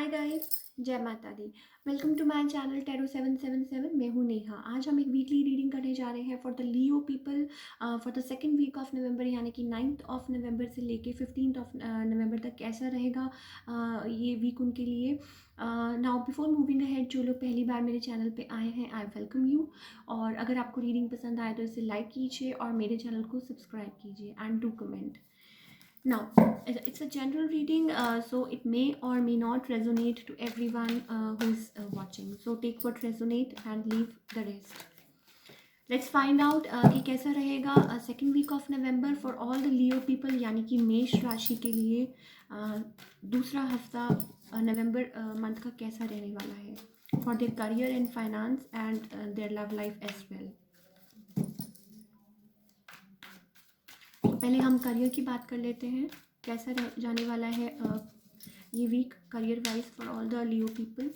हाय guys, जय माता दी। Welcome to my channel tarot 777। मैं हूँ नेहा। आज हम एक वीकली रीडिंग करने जा रहे हैं for the Leo people for the second week of November, यानी कि 9th ऑफ नवंबर से लेके 15th ऑफ नवंबर तक कैसा रहेगा ये वीक उनके लिए। नाउ बिफोर मूविंग अहेड, जो लोग पहली बार मेरे चैनल पे आए हैं, आई वेलकम यू। और अगर आपको रीडिंग पसंद आए तो इसे लाइक कीजिए और मेरे चैनल को सब्सक्राइब कीजिए and do comment. Now, it's a general reading, so it may or may not resonate to everyone who's watching. So take what resonate and leave the rest. Let's find out कि कैसा रहेगा second week of November for all the Leo people, यानी कि मेष राशि के लिए दूसरा हफ्ता नवंबर मंथ का कैसा रहने वाला है for their career and finance and their love life as well. पहले हम करियर की बात कर लेते हैं, कैसा जाने वाला है ये week career wise for all the Leo people.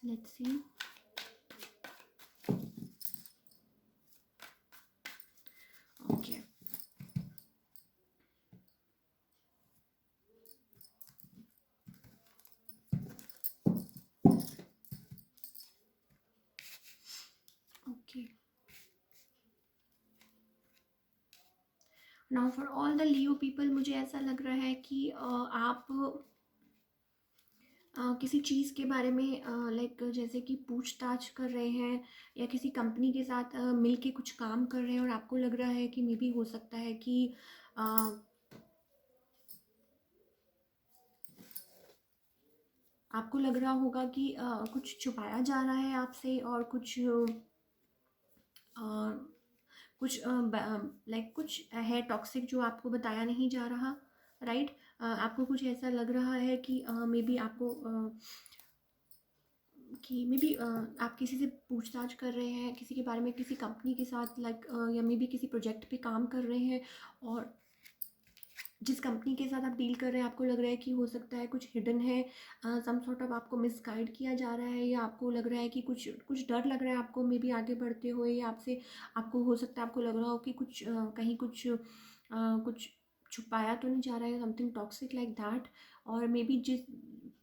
Let's see. Okay, okay. Now for all the Leo people, मुझे ऐसा लग रहा है कि आप किसी चीज़ के बारे में लाइक जैसे कि पूछताछ कर रहे हैं या किसी कंपनी के साथ मिल के कुछ काम कर रहे हैं और आपको लग रहा है कि मे बी हो सकता है कि आपको लग रहा होगा कि कुछ छुपाया जा रहा है आपसे और कुछ कुछ लाइक कुछ है टॉक्सिक जो आपको बताया नहीं जा रहा, राइट। आपको कुछ ऐसा लग रहा है कि मे बी आपको कि मे बी आप किसी से पूछताछ कर रहे हैं किसी के बारे में, किसी कंपनी के साथ लाइक या मे बी किसी प्रोजेक्ट पे काम कर रहे हैं और जिस कंपनी के साथ आप डील कर रहे हैं आपको लग रहा है कि हो सकता है कुछ हिडन है, सम सॉर्ट ऑफ आपको मिसगाइड किया जा रहा है, या आपको लग रहा है कि कुछ कुछ डर लग रहा है आपको मे बी आगे बढ़ते हुए, या आपसे आपको हो सकता है आपको लग रहा हो कि कुछ कहीं कुछ छुपाया तो नहीं जा रहा है, समथिंग टॉक्सिक लाइक दैट। और मे बी जिस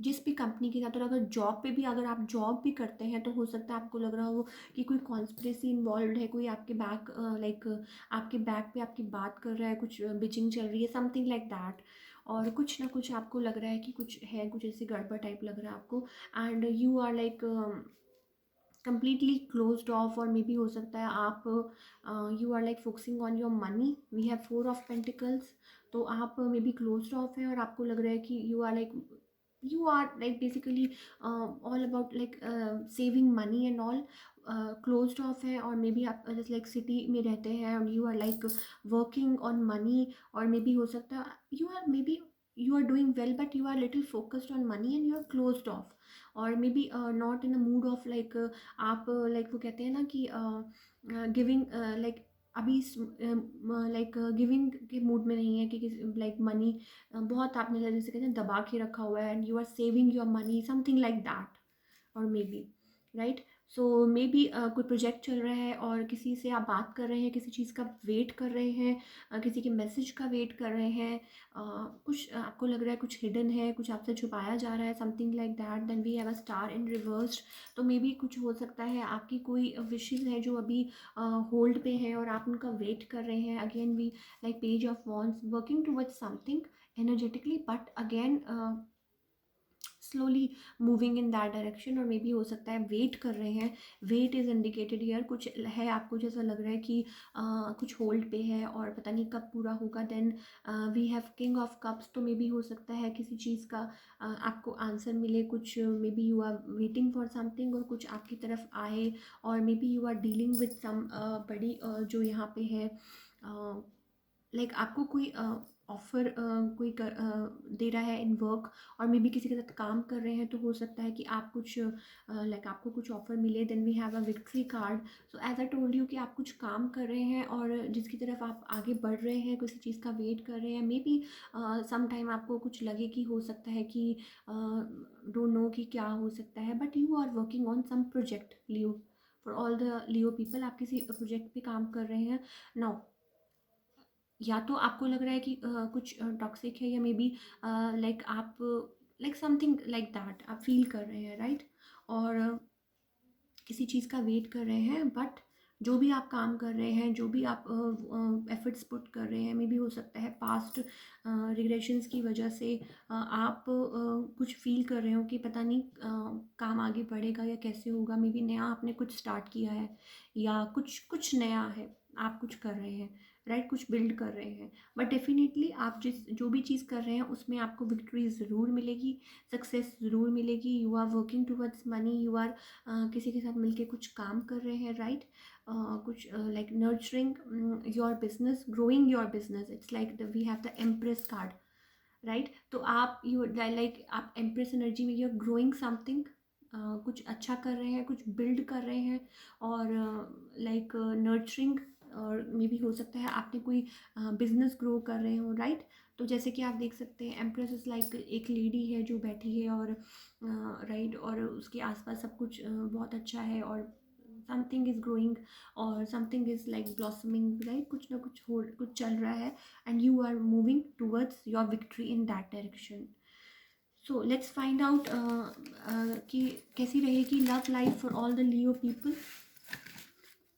जिस भी कंपनी के साथ, और अगर जॉब पे भी अगर आप जॉब भी करते हैं तो हो सकता है आपको लग रहा हो कि कोई कॉन्स्पिरेसी इन्वॉल्व है, कोई आपके बैक लाइक आपके बैक पे आपकी बात कर रहा है, कुछ बिचिंग चल रही है, समथिंग लाइक दैट। और कुछ ना कुछ आपको लग रहा है कि कुछ है, कुछ ऐसे गड़बड़ टाइप लग रहा है आपको। And you are like completely closed off, और मे बी हो सकता है आप you are like focusing on your money. We have 4 of Pentacles। तो आप मे बी क्लोज्ड ऑफ है और आपको लग रहा है कि you are like basically all about like saving money and all. Closed off है और मे बी आप जैसे लाइक सिटी में रहते हैं और you are like working on money, और मे बी हो सकता है you are maybe you are doing well but you are little focused on money and you are closed off, और may be not in a mood off like आप like वो कहते हैं ना कि गिविंग लाइक अभी like giving के mood में नहीं है कि लाइक मनी बहुत आपने जैसे कहते हैं दबा के रखा हुआ है and you are saving your money, something like that. और maybe right, so maybe कोई प्रोजेक्ट चल रहा है और किसी से आप बात कर रहे हैं, किसी चीज़ का वेट कर रहे हैं, किसी के मैसेज का वेट कर रहे हैं, कुछ आपको लग रहा है कुछ हिडन है, कुछ आपसे छुपाया जा रहा है, something like that. Then we have a star in reversed. तो मे बी कुछ हो सकता है आपकी कोई विशेज़ है जो अभी होल्ड पे है और आप उनका वेट कर रहे हैं। Again we like page of wands, working towards something energetically but again slowly moving in that direction. और मे बी हो सकता है वेट कर रहे हैं, वेट इज़ इंडिकेटेड हियर। कुछ है आपको जैसा लग रहा है कि कुछ होल्ड पे है और पता नहीं कब पूरा होगा। Then we have king of cups. तो मे बी हो सकता है किसी चीज़ का आपको आंसर मिले, कुछ maybe you are waiting for something और कुछ आपकी तरफ आए, और maybe you are dealing with some बड़ी जो यहाँ पे है लाइक आपको कोई ऑफ़र कोई दे रहा है इन वर्क, और मे बी किसी के साथ काम कर रहे हैं, तो हो सकता है कि आप कुछ लाइक आपको कुछ ऑफ़र मिले। Then we have a victory card. So as I told you कि आप कुछ काम कर रहे हैं और जिसकी तरफ आप आगे बढ़ रहे हैं, किसी चीज़ का वेट कर रहे हैं। मे बी सम टाइम आपको कुछ लगे कि हो सकता है कि डोंट नो कि क्या हो सकता है, but you are working on some project Leo. For all the Leo people, आप किसी प्रोजेक्ट पे काम कर रहे हैं नाउ। या तो आपको लग रहा है कि कुछ टॉक्सिक है, या मे बी लाइक आप लाइक समथिंग लाइक दैट आप फील कर रहे हैं, राइट? और किसी चीज़ का वेट कर रहे हैं, बट जो भी आप काम कर रहे हैं, जो भी आप एफर्ट्स पुट कर रहे हैं, मे बी हो सकता है पास्ट रिग्रेशंस की वजह से आप कुछ फील कर रहे हो कि पता नहीं काम आगे बढ़ेगा या कैसे होगा। मे बी नया आपने कुछ स्टार्ट किया है, या कुछ कुछ नया है, आप कुछ कर रहे हैं, राइट? कुछ बिल्ड कर रहे हैं, बट डेफिनेटली आप जिस जो भी चीज़ कर रहे हैं उसमें आपको विक्ट्री ज़रूर मिलेगी, सक्सेस ज़रूर मिलेगी। You are working towards money, you are किसी के साथ मिलके कुछ काम कर रहे हैं, राइट? कुछ like nurturing your business, growing your business. It's like we have the empress card, right? तो आप यू लाइक आप एम्प्रेस एनर्जी में यू आर ग्रोइंग समथिंग, कुछ अच्छा कर रहे हैं, कुछ बिल्ड कर रहे हैं, और लाइक नर्चरिंग। और मे भी हो सकता है आपने कोई बिजनेस ग्रो कर रहे हो, राइट? तो जैसे कि आप देख सकते हैं, एम्प्रेस इज लाइक एक लेडी है जो बैठी है, और राइट, और उसके आसपास सब कुछ बहुत अच्छा है, और समथिंग इज़ ग्रोइंग, और something is like blossoming, right? कुछ ना कुछ हो, कुछ चल रहा है, and you are moving towards your victory in that direction. So let's find out कि कैसी रहेगी love life for all the Leo people,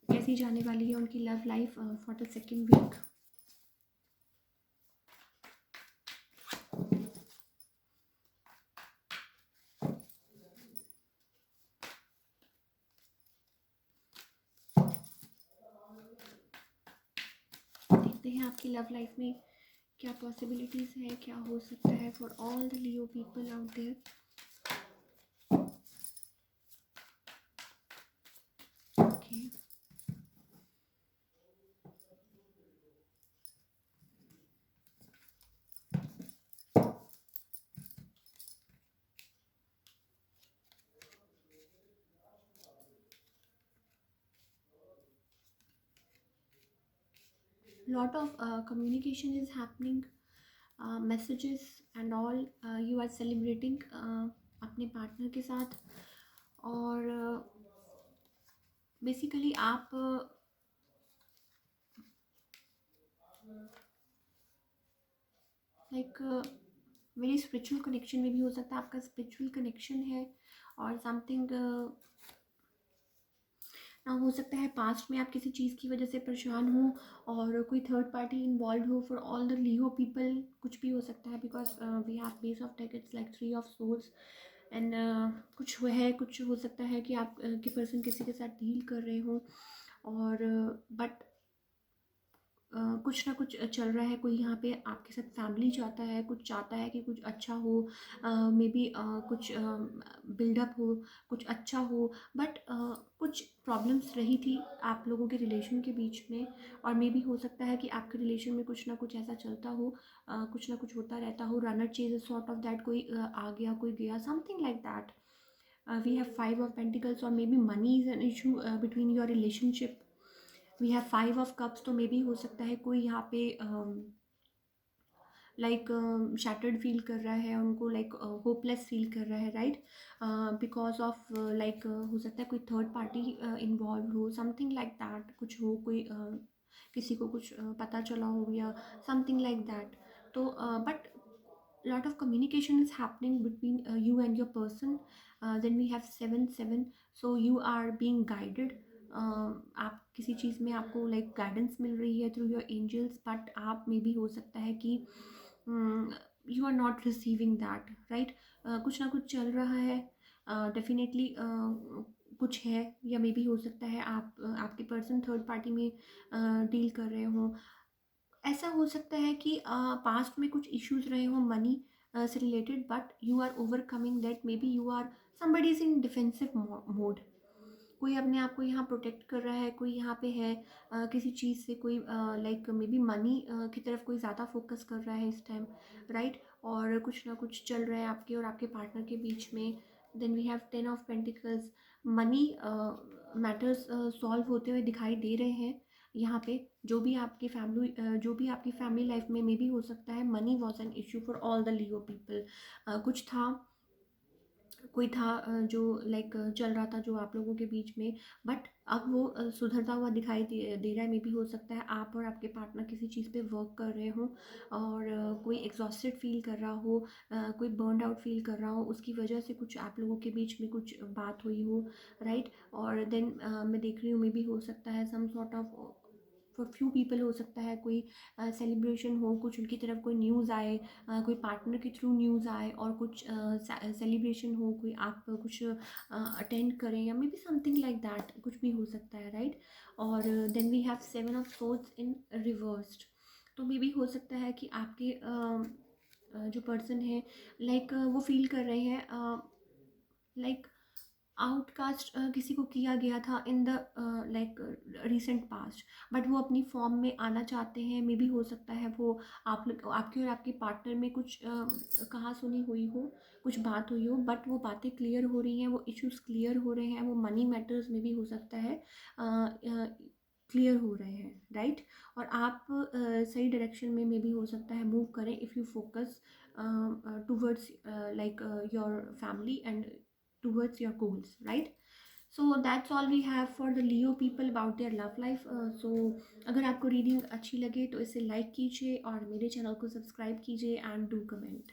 कैसी जाने वाली है उनकी love life for the second week. देखते हैं आपकी लव लाइफ में क्या पॉसिबिलिटीज़ है, क्या हो सकता है for all the Leo people out there. Okay, lot of communication is happening, messages and all, you are celebrating अपने पार्टनर के साथ, और बेसिकली आप लाइक मेरी स्पिरिचुअल कनेक्शन में भी हो सकता है आपका स्पिरिचुअल कनेक्शन है, और समथिंग ना हो सकता है पास्ट में आप किसी चीज़ की वजह से परेशान हो, और कोई थर्ड पार्टी इन्वॉल्व हो। For all the Leo people कुछ भी हो सकता है, because we have base of tech, it's like three of source, and कुछ है, कुछ हो सकता है कि आप के पर्सन किसी के साथ डील कर रहे हो, और बट कुछ ना कुछ चल रहा है। कोई यहाँ पे आपके साथ फैमिली चाहता है, कुछ चाहता है कि कुछ अच्छा हो, मे बी कुछ बिल्डअप हो, कुछ अच्छा हो, बट कुछ प्रॉब्लम्स रही थी आप लोगों के रिलेशन के बीच में, और मे बी हो सकता है कि आपके रिलेशन में कुछ ना कुछ ऐसा चलता हो, कुछ ना कुछ होता रहता हो, runner chase sort of that, कोई आ गया कोई गया, something like that. We have five of pentacles, और maybe money is an issue between your relationship. We have five of cups, तो मे बी हो सकता है कोई यहाँ पे लाइक शैटर्ड फील कर रहा है, उनको लाइक होपलेस फील कर रहा है, राइट? बिकॉज ऑफ लाइक हो सकता है कोई थर्ड पार्टी इन्वॉल्व हो, समथिंग लाइक दैट, कुछ हो, कोई किसी को कुछ पता चला हो, या समथिंग लाइक दैट। तो but lot of communication is happening between you and your person. Then we have 7 7, so you are being guided. आप किसी चीज़ में आपको लाइक गाइडेंस मिल रही है थ्रू योर एंजल्स, बट आप में भी हो सकता है कि you are not receiving that, right? कुछ ना कुछ चल रहा है, डेफिनेटली कुछ है, या मे बी हो सकता है आप आपके पर्सन थर्ड पार्टी में डील कर रहे हो। ऐसा हो सकता है कि पास्ट में कुछ इश्यूज रहे हो मनी से related, but you are overcoming that. Maybe you are somebody is in defensive mode, कोई अपने आप को यहाँ प्रोटेक्ट कर रहा है, कोई यहाँ पे है किसी चीज़ से, कोई लाइक मे बी मनी की तरफ कोई ज़्यादा फोकस कर रहा है इस टाइम, राइट। और कुछ ना कुछ चल रहा है आपके और आपके पार्टनर के बीच में। Then we have 10 of pentacles. Money matters solve होते हुए दिखाई दे रहे हैं यहाँ पे। जो भी आपकी फैमिली लाइफ में मे भी हो सकता है, money was an issue for all the Leo people. कुछ था, कोई था जो लाइक चल रहा था जो आप लोगों के बीच में, बट अब वो सुधरता हुआ दिखाई दे रहा है। मे भी हो सकता है आप और आपके पार्टनर किसी चीज़ पे वर्क कर रहे हो और कोई एग्जॉस्टेड फील कर रहा हो, कोई बर्नड आउट फील कर रहा हो, उसकी वजह से कुछ आप लोगों के बीच में कुछ बात हुई हो, राइट। और देन मैं देख रही हूँ मे भी हो सकता है some sort of for few people हो सकता है कोई सेलिब्रेशन हो, कुछ उनकी तरफ कोई न्यूज़ आए, कोई पार्टनर के थ्रू न्यूज़ आए और कुछ सेलिब्रेशन हो, कोई आप कुछ अटेंड करें या maybe something like that, कुछ भी हो सकता है, राइट। और then we have 7 of swords in reversed. तो मे बी हो सकता है कि आपके जो पर्सन है लाइक वो फील कर रहे हैं लाइक आउटकास्ट किसी को किया गया था in the like recent past, but वो अपनी फॉर्म में आना चाहते हैं। मे बी हो सकता है वो आपके और आपके पार्टनर में कुछ कहा सुनी हुई हो, कुछ बात हुई हो, बट वो बातें क्लियर हो रही हैं, वो इश्यूज क्लियर हो रहे हैं, वो मनी मैटर्स में भी हो सकता है क्लियर हो रहे हैं, राइट। और आप सही डायरेक्शन में मे भी हो सकता है मूव करें if you focus towards like your family and towards your goals, right? So that's all we have for the Leo people about their love life. So अगर आपको रीडिंग अच्छी लगे तो इसे लाइक कीजिए और मेरे चैनल को सब्सक्राइब कीजिए एंड डू कमेंट।